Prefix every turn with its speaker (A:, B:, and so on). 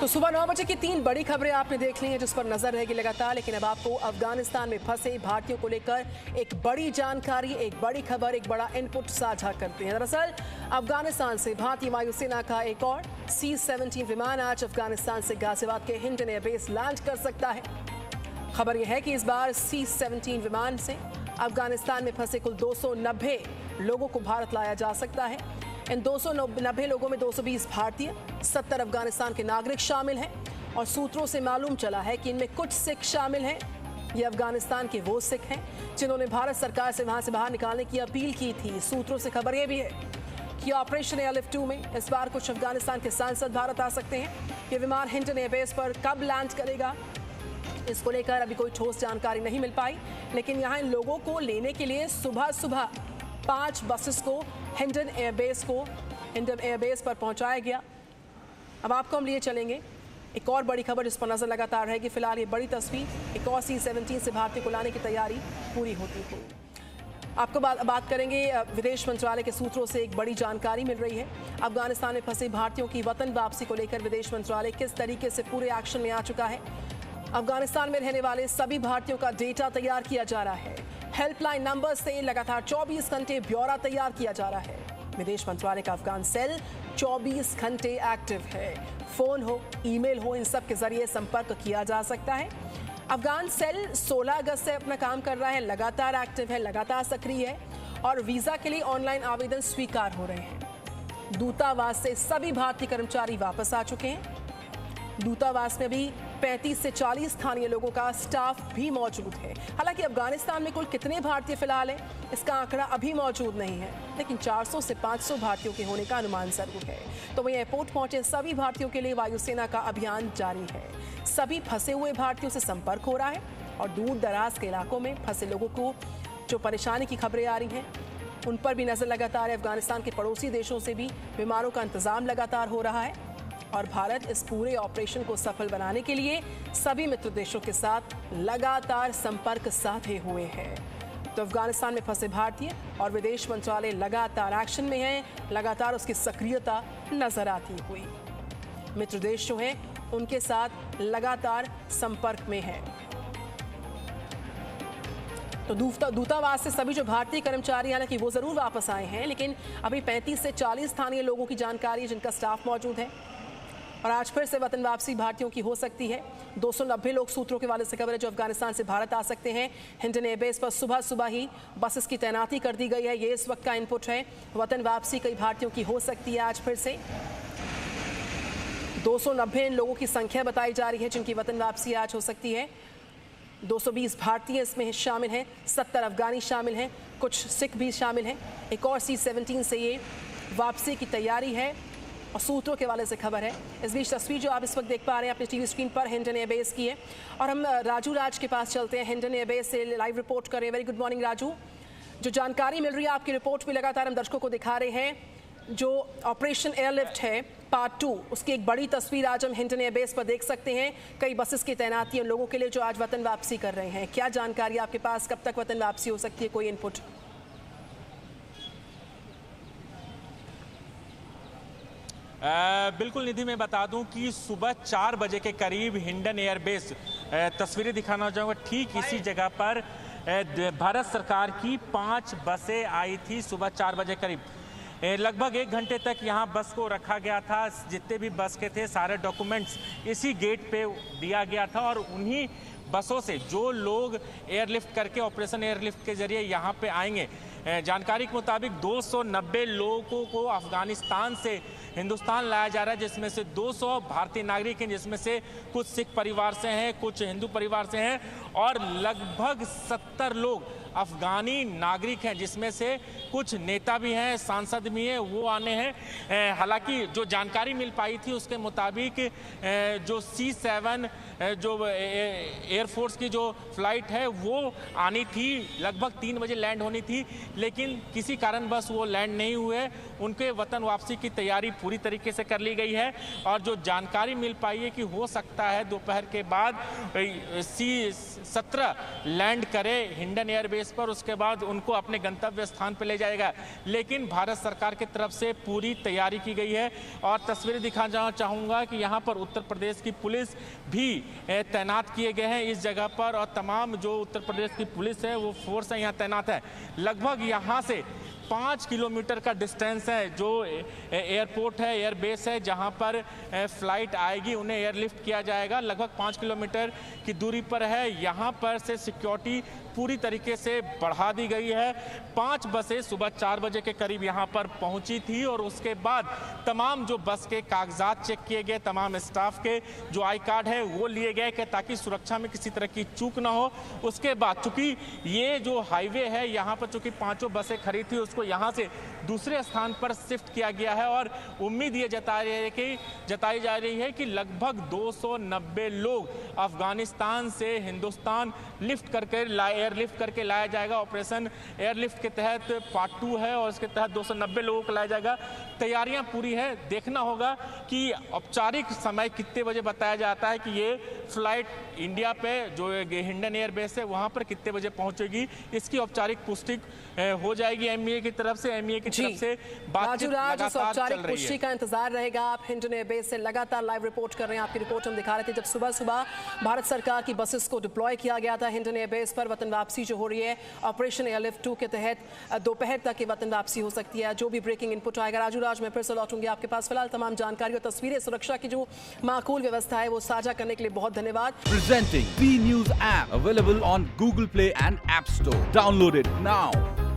A: तो सुबह 9 बजे की 3 बड़ी खबरें आपने देख ली हैं जिस पर नजर रहेगी लगातार। लेकिन अब आपको अफगानिस्तान में फंसे भारतीयों को लेकर एक बड़ी जानकारी, एक बड़ी खबर, एक बड़ा इनपुट साझा करते हैं। दरअसल अफगानिस्तान से भारतीय वायुसेना का एक और C-17 विमान आज अफगानिस्तान से गाजियाबाद के हिंडन एयरबेस लैंड कर सकता है। खबर यह है कि इस बार C-17 विमान से अफगानिस्तान में फंसे कुल 290 लोगों को भारत लाया जा सकता है। इन 290 लोगों में 220 भारतीय, 70 अफगानिस्तान के नागरिक शामिल हैं और सूत्रों से मालूम चला है कि इनमें कुछ सिख शामिल हैं। ये अफगानिस्तान के वो सिख हैं जिन्होंने भारत सरकार से वहां से बाहर निकालने की अपील की थी। सूत्रों से खबर यह भी है कि ऑपरेशन एयरलिफ्ट 2 में इस बार कुछ अफगानिस्तान के सांसद भारत आ सकते हैं। ये विमान हिंडन एयरबेस पर कब लैंड करेगा, इसको लेकर अभी कोई ठोस जानकारी नहीं मिल पाई। लेकिन यहाँ इन लोगों को लेने के लिए सुबह सुबह 5 बसेस को हिंडन एयरबेस पर पहुंचाया गया। अब आपको हम लिए चलेंगे एक और बड़ी खबर जिस पर नजर लगातार रहेगी। फिलहाल ये बड़ी तस्वीर एक और C-17 से भारतीय को लाने की तैयारी पूरी होती हुई। आपको बात करेंगे विदेश मंत्रालय के सूत्रों से एक बड़ी जानकारी मिल रही है। अफगानिस्तान में फंसे भारतीयों की वतन वापसी को लेकर विदेश मंत्रालय किस तरीके से पूरे एक्शन में आ चुका है। अफगानिस्तान में रहने वाले सभी भारतीयों का डेटा तैयार किया जा रहा है। हेल्पलाइन नंबर से लगातार 24 घंटे ब्यौरा तैयार किया जा रहा है। विदेश मंत्रालय का अफगान सेल 24 घंटे एक्टिव है। फोन हो, ईमेल हो, इन सब के जरिए संपर्क किया जा सकता है। अफगान सेल 16 अगस्त से अपना काम कर रहा है, लगातार एक्टिव है, लगातार सक्रिय है और वीजा के लिए ऑनलाइन आवेदन स्वीकार हो रहे हैं। दूतावास से सभी भारतीय कर्मचारी वापस आ चुके हैं। दूतावास में भी 35 से 40 स्थानीय लोगों का स्टाफ भी मौजूद है। हालांकि अफगानिस्तान में कुल कितने भारतीय फिलहाल हैं इसका आंकड़ा अभी मौजूद नहीं है, लेकिन 400 से 500 भारतीयों के होने का अनुमान जरूर है। तो वहीं एयरपोर्ट पहुंचे सभी भारतीयों के लिए वायुसेना का अभियान जारी है। सभी फंसे हुए भारतीयों से संपर्क हो रहा है और दूर दराज के इलाकों में फंसे लोगों को जो परेशानी की खबरें आ रही हैं उन पर भी नजर लगातार है। अफगानिस्तान के पड़ोसी देशों से भी विमानों का इंतजाम लगातार हो रहा है और भारत इस पूरे ऑपरेशन को सफल बनाने के लिए सभी मित्र देशों के साथ लगातार संपर्क साधे हुए हैं। तो अफगानिस्तान में फंसे भारतीय और विदेश मंत्रालय लगातार एक्शन में है, लगातार उसकी सक्रियता नजर आती हुई। मित्र देश जो हैं उनके साथ लगातार संपर्क में है। तो दूतावास से सभी जो भारतीय कर्मचारी हालांकि वो जरूर वापस आए हैं, लेकिन अभी 35 से 40 स्थानीय लोगों की जानकारी है जिनका स्टाफ मौजूद है और आज फिर से वतन वापसी भारतीयों की हो सकती है। 290 लोग सूत्रों के वाले से खबर है जो अफगानिस्तान से भारत आ सकते हैं। हिंडन एयरबेस पर सुबह सुबह ही बसेस की तैनाती कर दी गई है। ये इस वक्त का इनपुट है। वतन वापसी कई भारतीयों की हो सकती है आज फिर से। 290 लोगों की संख्या बताई जा रही है जिनकी वतन वापसी आज हो सकती है। 220 भारतीय इसमें शामिल हैं, 70 अफगानी शामिल हैं, कुछ सिख भी शामिल हैं। एक और C-17 से ये वापसी की तैयारी है और सूत्रों के वाले से खबर है। इस बीच तस्वीर जो आप इस वक्त देख पा रहे हैं अपनी टीवी स्क्रीन पर हिंडन एयरबेस की है और हम राज के पास चलते हैं। हिंडन एयरबेस से लाइव रिपोर्ट कर रहे हैं। Very good morning Raju. जो जानकारी मिल रही है आपकी रिपोर्ट भी लगातार हम दर्शकों को दिखा रहे हैं। जो ऑपरेशन एयरलिफ्ट है पार्ट 2 उसकी एक बड़ी तस्वीर आज हम हिंडन एयरबेस पर देख सकते हैं। कई बसेस की तैनाती उन लोगों के लिए जो आज वतन वापसी कर रहे हैं। क्या जानकारी आपके पास, कब तक वतन वापसी हो सकती है, कोई इनपुट?
B: बिल्कुल निधि, मैं बता दूं कि सुबह 4 बजे के करीब हिंडन एयरबेस, तस्वीरें दिखाना चाहूँगा, ठीक इसी जगह पर भारत सरकार की 5 बसें आई थी सुबह 4 बजे करीब। लगभग 1 घंटे तक यहाँ बस को रखा गया था। जितने भी बस के थे सारे डॉक्यूमेंट्स इसी गेट पे दिया गया था और उन्हीं बसों से जो लोग एयरलिफ्ट करके ऑपरेशन एयरलिफ्ट के जरिए यहाँ पे आएंगे, जानकारी के मुताबिक 290 लोगों को अफगानिस्तान से हिंदुस्तान लाया जा रहा है, जिसमें से 200 भारतीय नागरिक हैं, जिसमें से कुछ सिख परिवार से हैं, कुछ हिंदू परिवार से हैं और लगभग 70 लोग अफगानी नागरिक हैं, जिसमें से कुछ नेता भी हैं, सांसद भी हैं, वो आने हैं। हालांकि जो जानकारी मिल पाई थी उसके मुताबिक जो C-7 जो एयरफोर्स की जो फ्लाइट है वो आनी थी, लगभग 3 बजे लैंड होनी थी, लेकिन किसी कारणवश वो लैंड नहीं हुए। उनके वतन वापसी की तैयारी पूरी तरीके से कर ली गई है और जो जानकारी मिल पाई है कि हो सकता है दोपहर के बाद C-17 लैंड करे हिंडन एयरबेस बेस पर, उसके बाद उनको अपने गंतव्य स्थान पर ले जाएगा। लेकिन भारत सरकार की तरफ से पूरी तैयारी की गई है और तस्वीरें दिखाना चाहूँगा कि यहाँ पर उत्तर प्रदेश की पुलिस भी तैनात किए गए हैं इस जगह पर, और तमाम जो उत्तर प्रदेश की पुलिस है वो फोर्स है यहाँ तैनात है। लगभग यहाँ से 5 किलोमीटर का डिस्टेंस है जो एयरपोर्ट है, एयरबेस है, जहां पर फ्लाइट आएगी, उन्हें एयरलिफ्ट किया जाएगा। लगभग 5 किलोमीटर की दूरी पर है। यहां पर से सिक्योरिटी पूरी तरीके से बढ़ा दी गई है। 5 बसें सुबह 4 बजे के करीब यहां पर पहुंची थी और उसके बाद तमाम जो बस के कागजात चेक किए गए, तमाम स्टाफ के जो आई कार्ड है वो लिए गए कि ताकि सुरक्षा में किसी तरह की चूक ना हो। उसके बाद चूंकि ये जो हाईवे है यहाँ पर चूंकि 5 बसें खड़ी थी, उसको यहाँ से दूसरे स्थान पर शिफ्ट किया गया है और उम्मीद ये जताई जा रही है कि लगभग 290 लोग अफगानिस्तान से हिंदुस्तान एयरलिफ्ट करके लाया जाएगा। ऑपरेशन एयरलिफ्ट के तहत पार्ट 2 है और इसके तहत 290 लोगों को लाया जाएगा। तैयारियां पूरी है। देखना होगा कि औपचारिक समय कितने बजे बताया जाता है कि ये फ्लाइट इंडिया पे जो हिंडन एयरबेस है वहां पर कितने बजे पहुंचेगी, इसकी औपचारिक पुष्टि हो जाएगी एमईए की तरफ से। एमईए की तरफ से बातचीत लगातार चल रही
A: पुष्टि
B: है।
A: का इंतजार रहेगा। आप हिंडन एयरबेस से लगातार लाइव रिपोर्ट कर रहे हैं। आपकी रिपोर्ट हम दिखा रहे थे जब सुबह सुबह भारत सरकार की बसेस को डिप्लॉय किया गया था हिंडन एयरबेस पर। वतन वापसी जो हो रही है ऑपरेशन एयरलिफ्ट 2 के तहत दोपहर तक की वतन वापसी हो सकती है। जो भी ब्रेकिंग इनपुट आएगा राजू राज मैं फिर से लौटूंगी आपके पास। फिलहाल तमाम जानकारी और तस्वीरें, सुरक्षा की जो माकूल व्यवस्था है वो साझा करने के लिए बहुत धन्यवाद।
C: Presenting B News app available on Google Play and App Store. Download it now.